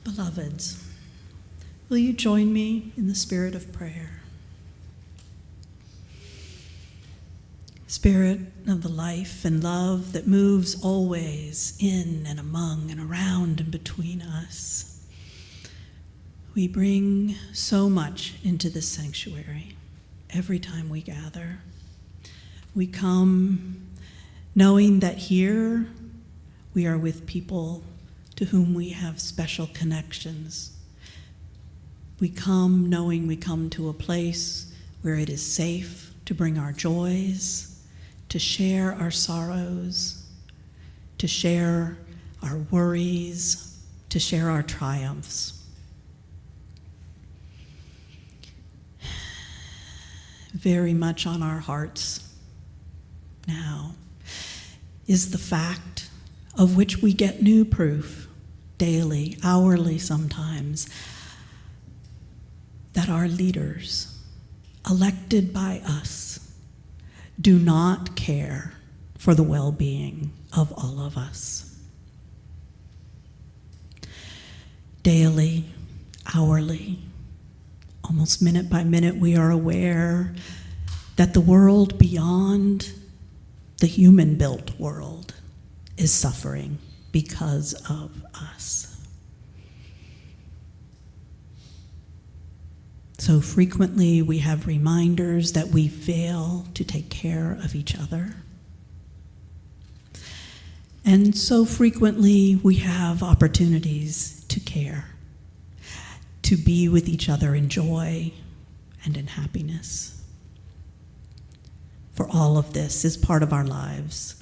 Beloveds, will you join me in the spirit of prayer? Spirit of the life and love that moves always in and among and around and between us. We bring so much into this sanctuary every time we gather. We come knowing that here we are with people to whom we have special connections. We come knowing we come to a place where it is safe to bring our joys, to share our sorrows, to share our worries, to share our triumphs. Very much on our hearts now is the fact of which we get new proof daily, hourly sometimes, that our leaders, elected by us, do not care for the well-being of all of us. Daily, hourly, almost minute by minute, we are aware that the world beyond the human-built world is suffering because of us. So frequently we have reminders that we fail to take care of each other. And so frequently we have opportunities to care, to be with each other in joy and in happiness. For all of this is part of our lives.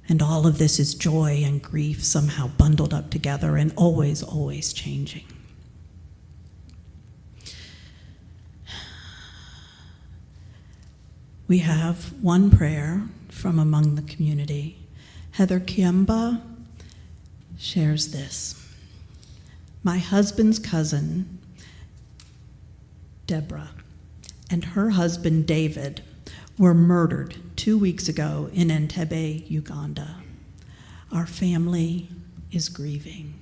And all of this is joy and grief somehow bundled up together and always, always changing. We have one prayer from among the community. Heather Kiemba shares this. My husband's cousin, Deborah, and her husband, David, were murdered 2 weeks ago in Entebbe, Uganda. Our family is grieving.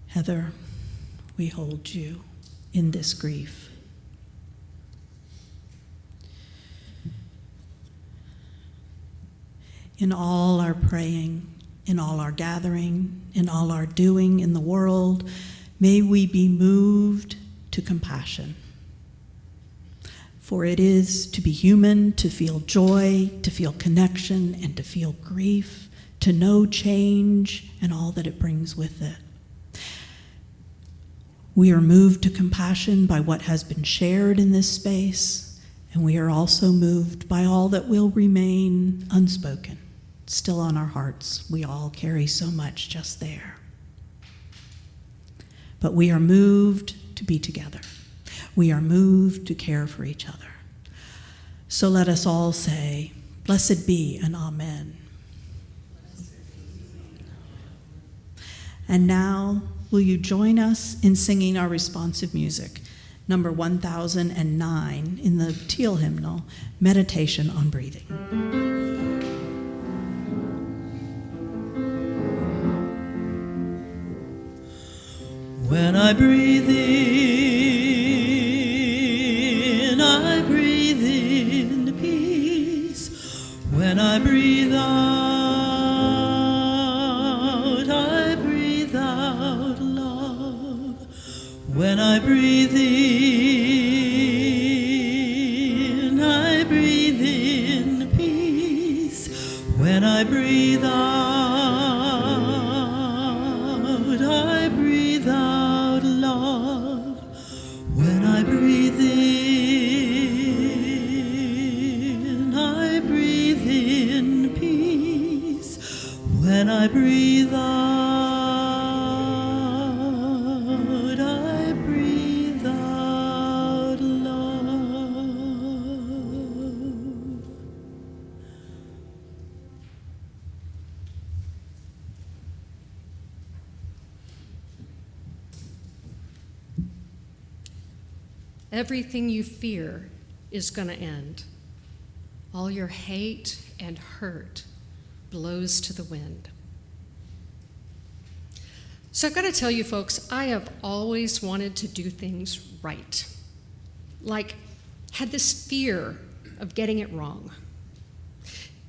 Heather, we hold you in this grief. In all our praying, in all our gathering, in all our doing in the world, may we be moved to compassion. For it is to be human, to feel joy, to feel connection, and to feel grief, to know change and all that it brings with it. We are moved to compassion by what has been shared in this space, and we are also moved by all that will remain unspoken, still on our hearts. We all carry so much just there. but we are moved to be together. We are moved to care for each other. So let us all say, blessed be and amen. And now, will you join us in singing our responsive music, number 1009 in the Teal hymnal, Meditation on Breathing. When I breathe in, I breathe in peace. When I breathe out, I breathe out love. When I breathe in, I breathe in peace. When I breathe out, I breathe out love. When I breathe in, I breathe in peace. When I breathe out, I breathe out love. Everything you fear is going to end. All your hate and hurt blows to the wind. So I've got to tell you folks, I have always wanted to do things right. Like, had this fear of getting it wrong.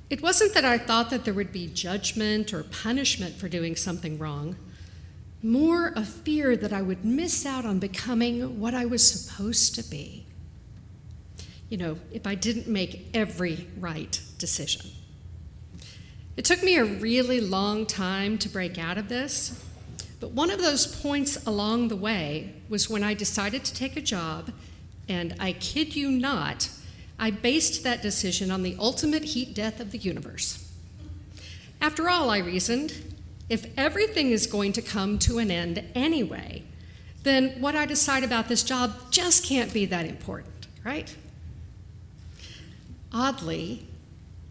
It wasn't that I thought that there would be judgment or punishment for doing something wrong. More a fear that I would miss out on becoming what I was supposed to be. You know, if I didn't make every right decision. It took me a really long time to break out of this, but one of those points along the way was when I decided to take a job, and I kid you not, I based that decision on the ultimate heat death of the universe. After all, I reasoned, if everything is going to come to an end anyway, then what I decide about this job just can't be that important, right? Oddly,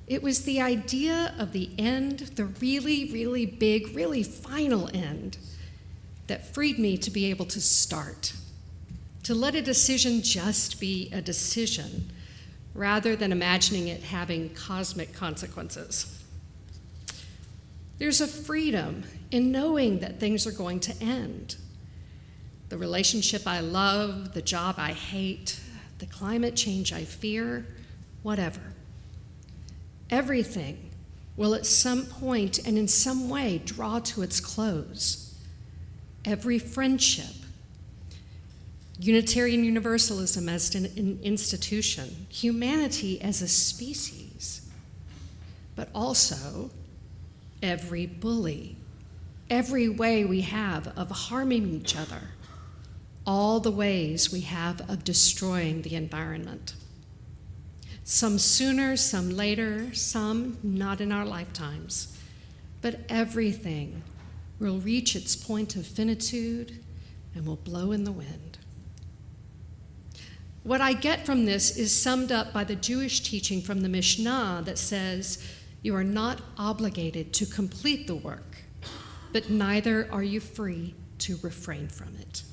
it was the idea of the end, the really, really big, really final end, that freed me to be able to start, to let a decision just be a decision, rather than imagining it having cosmic consequences. There's a freedom in knowing that things are going to end. The relationship I love, the job I hate, the climate change I fear, whatever. Everything will at some point and in some way draw to its close. Every friendship, Unitarian Universalism as an institution, humanity as a species, but also every bully, every way we have of harming each other, all the ways we have of destroying the environment. Some sooner, some later, some not in our lifetimes, but everything will reach its point of finitude and will blow in the wind. What I get from this is summed up by the Jewish teaching from the Mishnah that says, you are not obligated to complete the work, but neither are you free to refrain from it.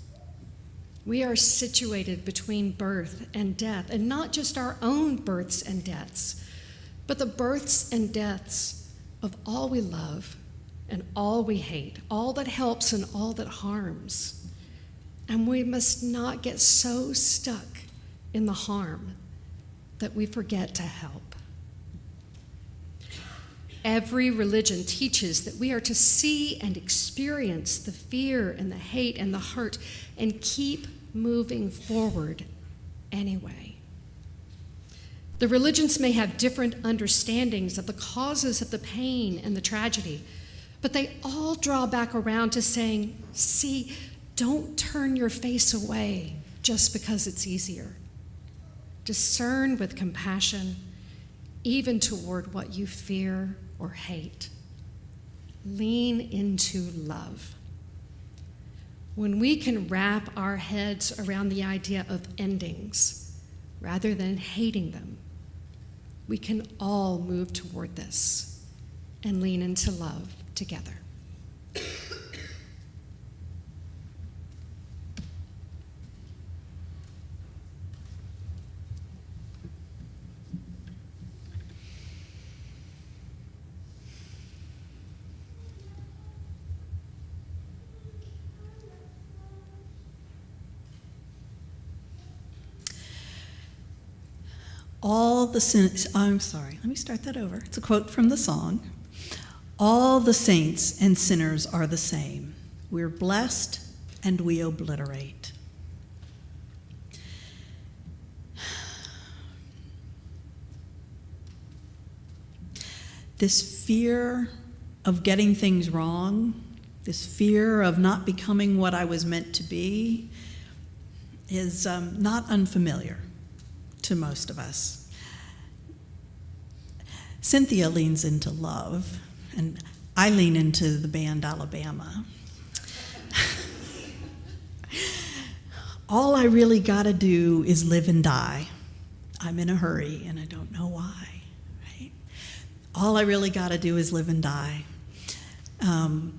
We are situated between birth and death, and not just our own births and deaths, but the births and deaths of all we love and all we hate, all that helps and all that harms. And we must not get so stuck in the harm that we forget to help. Every religion teaches that we are to see and experience the fear and the hate and the hurt and keep moving forward anyway. The religions may have different understandings of the causes of the pain and the tragedy, but they all draw back around to saying, see, don't turn your face away just because it's easier. Discern with compassion, even toward what you fear or hate. Lean into love. when we can wrap our heads around the idea of endings rather than hating them, we can all move toward this and lean into love together. I'm sorry, let me start that over. It's a quote from the song. All the saints and sinners are the same. We're blessed and we obliterate. This fear of getting things wrong, this fear of not becoming what I was meant to be, is not unfamiliar to most of us. Cynthia leans into love, and I lean into the band Alabama. All I really gotta do is live and die. I'm in a hurry, and I don't know why, right? All I really gotta do is live and die.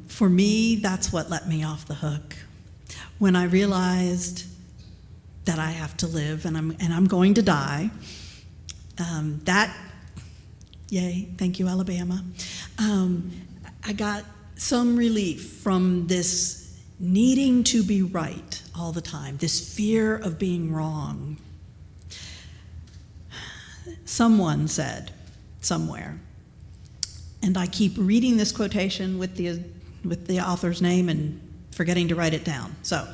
For me, that's what let me off the hook. When I realized that I have to live and I'm going to die, yay, thank you, Alabama. I got some relief from this needing to be right all the time, this fear of being wrong. Someone said somewhere, and I keep reading this quotation with the author's name and forgetting to write it down. So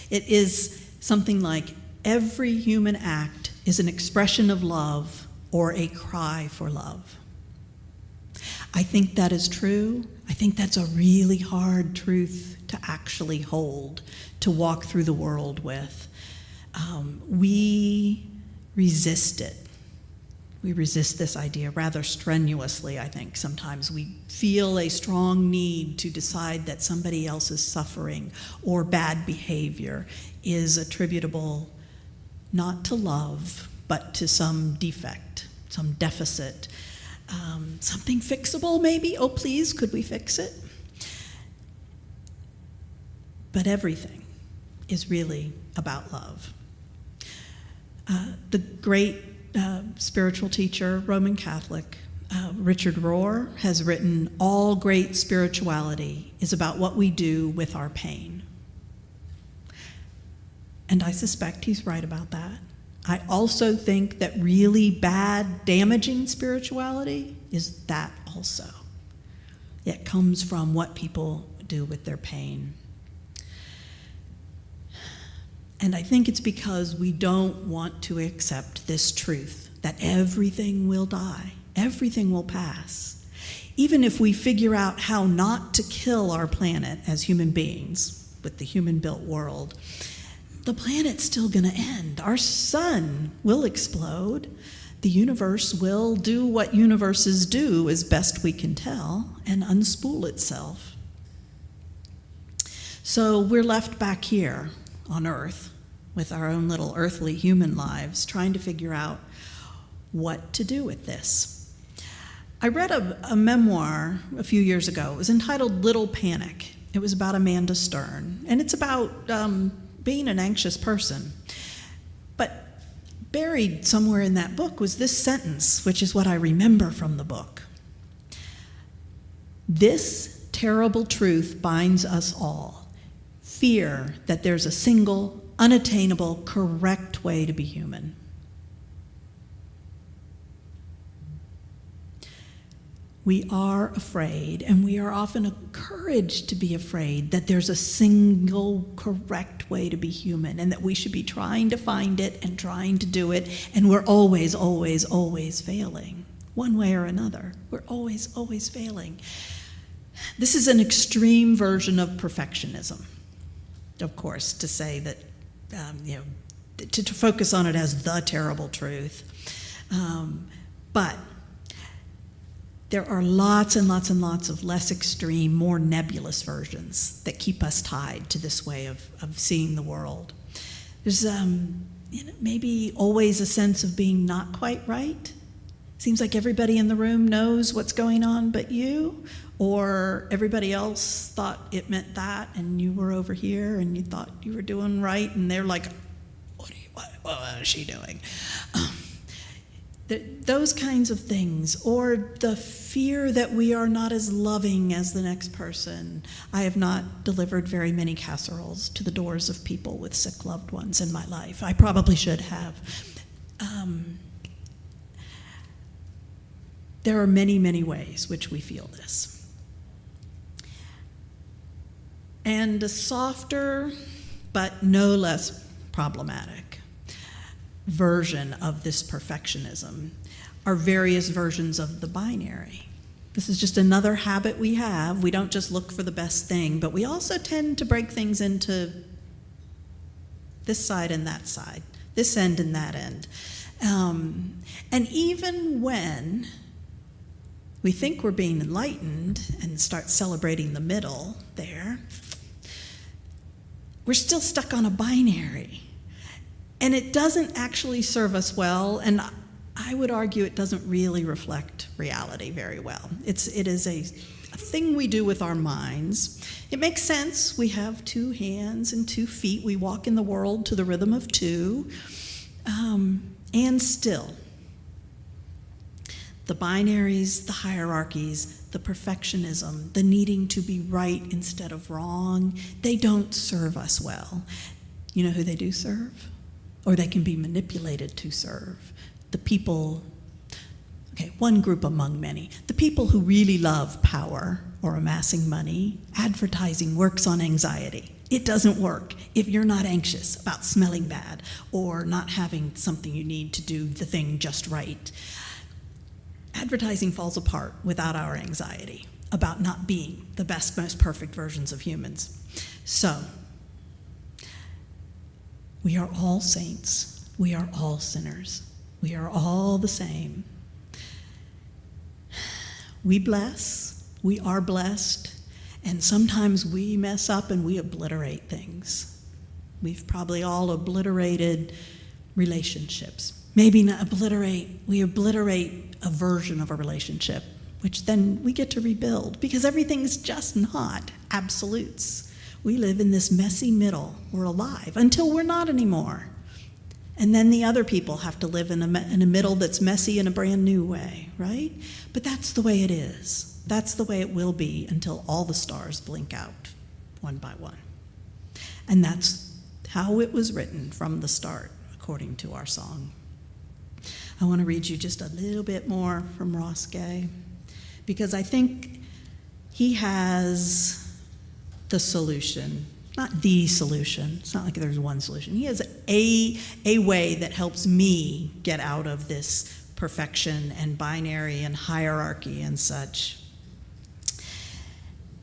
it is something like, every human act is an expression of love or a cry for love. I think that is true. I think that's a really hard truth to actually hold, to walk through the world with. We resist it. We resist this idea rather strenuously, I think. Sometimes we feel a strong need to decide that somebody else's suffering or bad behavior is attributable not to love, but to some defect, some deficit. Something fixable, maybe? Oh, please, could we fix it? But everything is really about love. The great spiritual teacher, Roman Catholic, Richard Rohr, has written, all great spirituality is about what we do with our pain. And I suspect he's right about that. I also think that really bad, damaging spirituality is that also. It comes from what people do with their pain. And I think it's because we don't want to accept this truth that everything will die, everything will pass. Even if we figure out how not to kill our planet as human beings with the human-built world, the planet's still going to end. Our sun will explode. The universe will do what universes do as best we can tell and unspool itself. So we're left back here on Earth with our own little earthly human lives trying to figure out what to do with this. I read a memoir a few years ago. It was entitled Little Panic. It was about Amanda Stern, and it's about being an anxious person. But buried somewhere in that book was this sentence, which is what I remember from the book. This terrible truth binds us all. Fear that there's a single, unattainable, correct way to be human. We are afraid, and we are often encouraged to be afraid that there's a single correct way to be human and that we should be trying to find it and trying to do it, and we're always, always, always failing, one way or another. We're always, always failing. This is an extreme version of perfectionism, of course, to say that, to focus on it as the terrible truth. But there are lots and lots and lots of less extreme, more nebulous versions that keep us tied to this way of seeing the world. There's maybe always a sense of being not quite right. Seems like everybody in the room knows what's going on but you, or everybody else thought it meant that and you were over here and you thought you were doing right, and they're like, what is she doing? Those kinds of things, or the fear that we are not as loving as the next person. I have not delivered very many casseroles to the doors of people with sick loved ones in my life. I probably should have. There are many, many ways which we feel this. And a softer, but no less problematic version of this perfectionism are various versions of the binary. This is just another habit we have. We don't just look for the best thing, but we also tend to break things into this side and that side, this end and that end. And even when we think we're being enlightened and start celebrating the middle there, we're still stuck on a binary. And it doesn't actually serve us well, and I would argue it doesn't really reflect reality very well. It is a thing we do with our minds. It makes sense. We have 2 hands and 2 feet. We walk in the world to the rhythm of 2. And still, the binaries, the hierarchies, the perfectionism, the needing to be right instead of wrong, they don't serve us well. You know who they do serve? Or they can be manipulated to serve. The people, one group among many, the people who really love power or amassing money. Advertising works on anxiety. It doesn't work if you're not anxious about smelling bad or not having something you need to do the thing just right. Advertising falls apart without our anxiety about not being the best, most perfect versions of humans. So, we are all saints. We are all sinners. We are all the same. We bless. We are blessed. And sometimes we mess up and we obliterate things. We've probably all obliterated relationships. Maybe not obliterate. We obliterate a version of a relationship, which then we get to rebuild, because everything's just not absolutes. We live in this messy middle. We're alive until we're not anymore. And then the other people have to live in a middle that's messy in a brand new way, right? But that's the way it is. That's the way it will be until all the stars blink out one by one. And that's how it was written from the start, according to our song. I want to read you just a little bit more from Ross Gay, because I think he has the solution, not the solution. It's not like there's one solution. He has a way that helps me get out of this perfection and binary and hierarchy and such.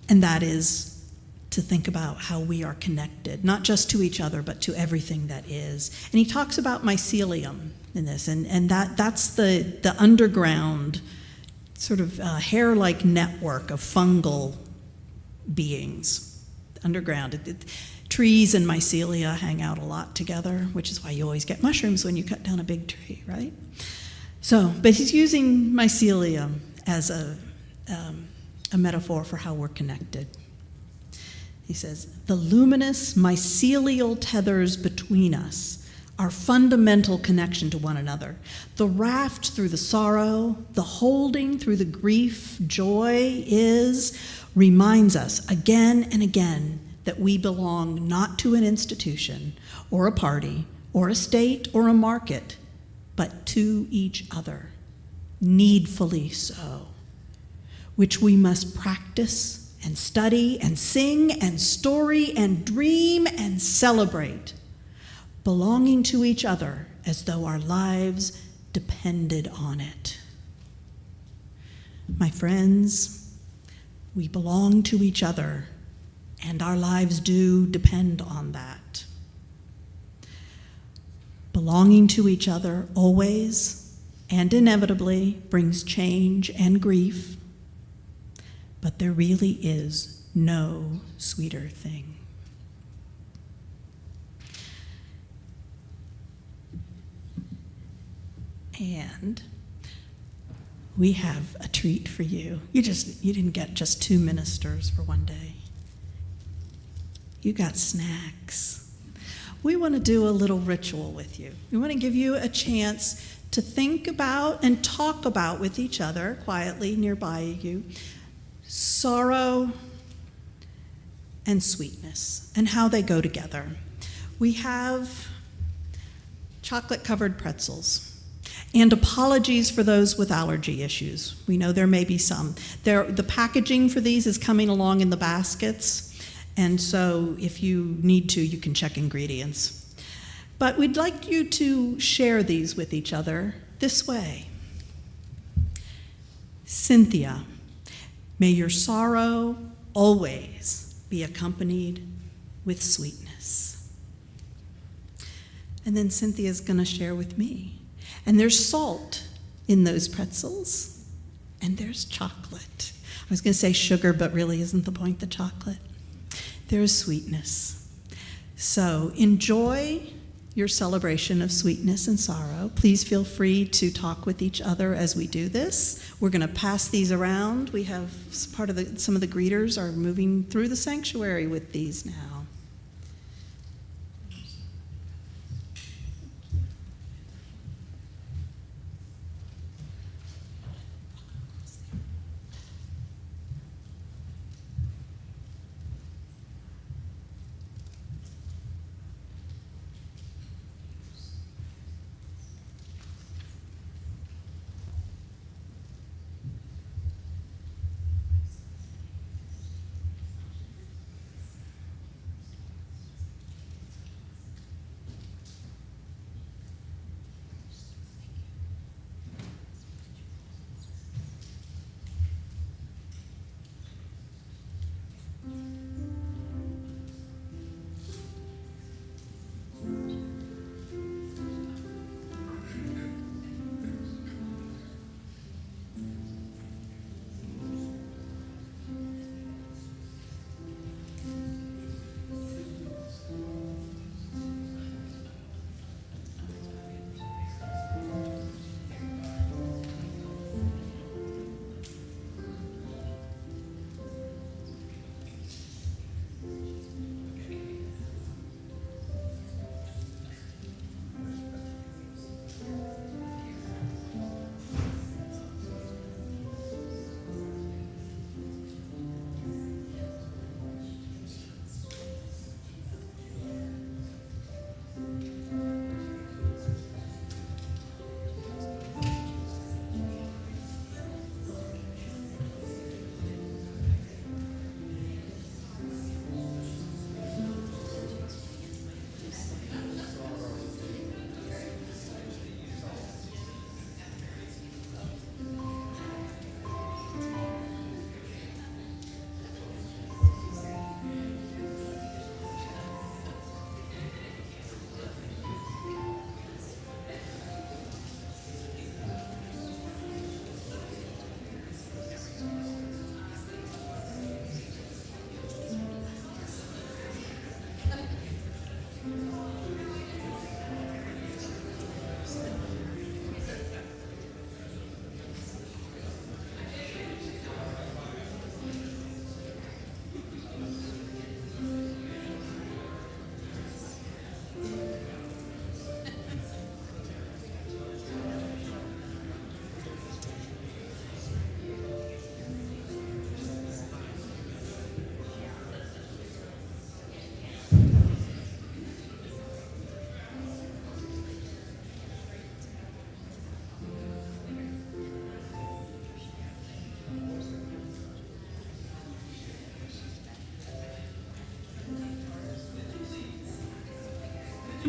And that is to think about how we are connected, not just to each other, but to everything that is. And he talks about mycelium in this, and that's the underground sort of hair-like network of fungal beings. Underground. Trees and mycelia hang out a lot together, which is why you always get mushrooms when you cut down a big tree, right? But he's using mycelium as a metaphor for how we're connected. He says, the luminous mycelial tethers between us, our fundamental connection to one another, the raft through the sorrow, the holding through the grief, joy reminds us again and again that we belong not to an institution or a party or a state or a market, but to each other, needfully so, which we must practice and study and sing and story and dream and celebrate, belonging to each other as though our lives depended on it. My friends, we belong to each other, and our lives do depend on that. Belonging to each other always and inevitably brings change and grief, but there really is no sweeter thing. And we have a treat for you. You didn't get just 2 ministers for one day. You got snacks. We want to do a little ritual with you. We want to give you a chance to think about and talk about with each other quietly nearby you sorrow and sweetness and how they go together. We have chocolate-covered pretzels. And apologies for those with allergy issues. We know there may be some. The packaging for these is coming along in the baskets, and so if you need to, you can check ingredients. But we'd like you to share these with each other this way. Cynthia, may your sorrow always be accompanied with sweetness. And then Cynthia's going to share with me. And there's salt in those pretzels, and there's chocolate. I was going to say sugar, but really isn't the point, the chocolate. There's sweetness. So enjoy your celebration of sweetness and sorrow. Please feel free to talk with each other as we do this. We're going to pass these around. We have some of the greeters are moving through the sanctuary with these now.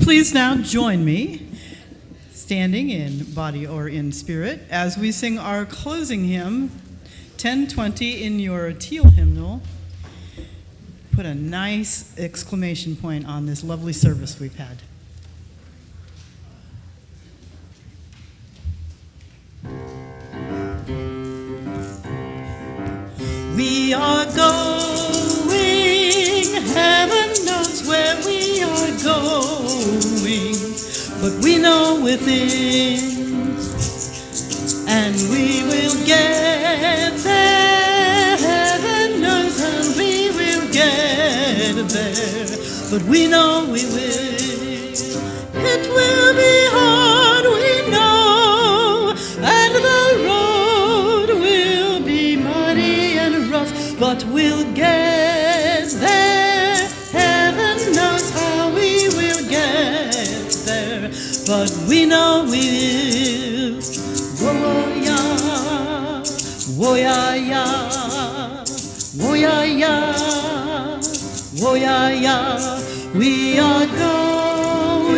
Please now join me, standing in body or in spirit, as we sing our closing hymn, 1020 in your teal hymnal. Put a nice exclamation point on this lovely service we've had. within, and we will get there. Heaven knows how we will get there, but we know we will. It will be hard, we know, and the road will be muddy and rough, but we'll get there. Heaven knows how we will get there, but we know we will. Whoa, yeah, whoa, yeah, yeah, whoa, yeah, yeah, whoa, yeah, yeah. We are going,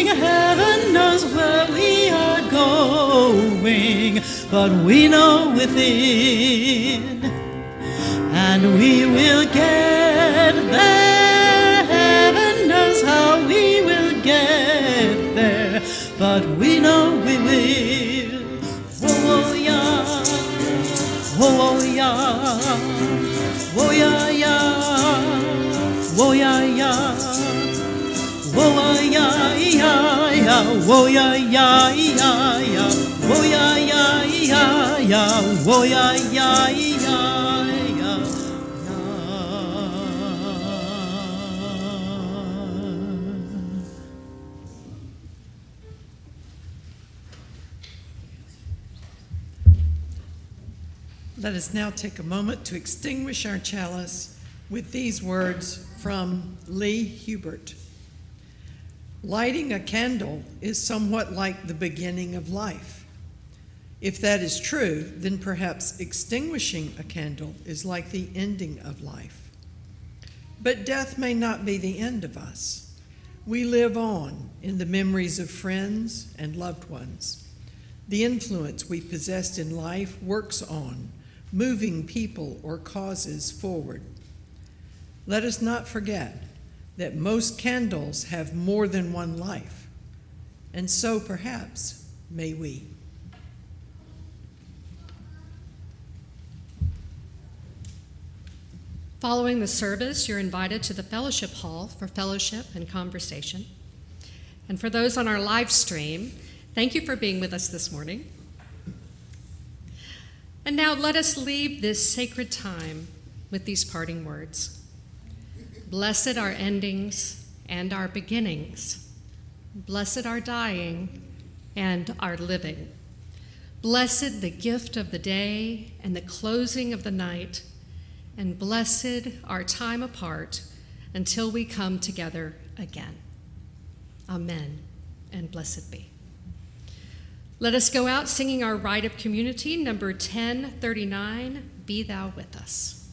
heaven knows where we are going, but we know within, and we will get there. Heaven knows how we will get there, but we know we will. Whoa, yeah, whoa, yeah, whoa, yeah, yeah, whoa, yeah, yeah, whoa, yeah, yeah, yeah, whoa, yeah, yeah, yeah, yeah, whoa, yeah, yeah, yeah, yeah, whoa, yeah, yeah, yeah. Let us now take a moment to extinguish our chalice with these words from Lee Hubert. Lighting a candle is somewhat like the beginning of life. If that is true, then perhaps extinguishing a candle is like the ending of life. But death may not be the end of us. We live on in the memories of friends and loved ones. The influence we possessed in life works on, moving people or causes forward. Let us not forget that most candles have more than one life, and so perhaps may we. Following the service, you're invited to the fellowship hall for fellowship and conversation. And for those on our live stream, thank you for being with us this morning. And now let us leave this sacred time with these parting words. Blessed are endings and our beginnings. Blessed our dying and our living. Blessed the gift of the day and the closing of the night, and blessed our time apart until we come together again. Amen, and blessed be. Let us go out singing our Rite of Community, number 1039, Be Thou With Us.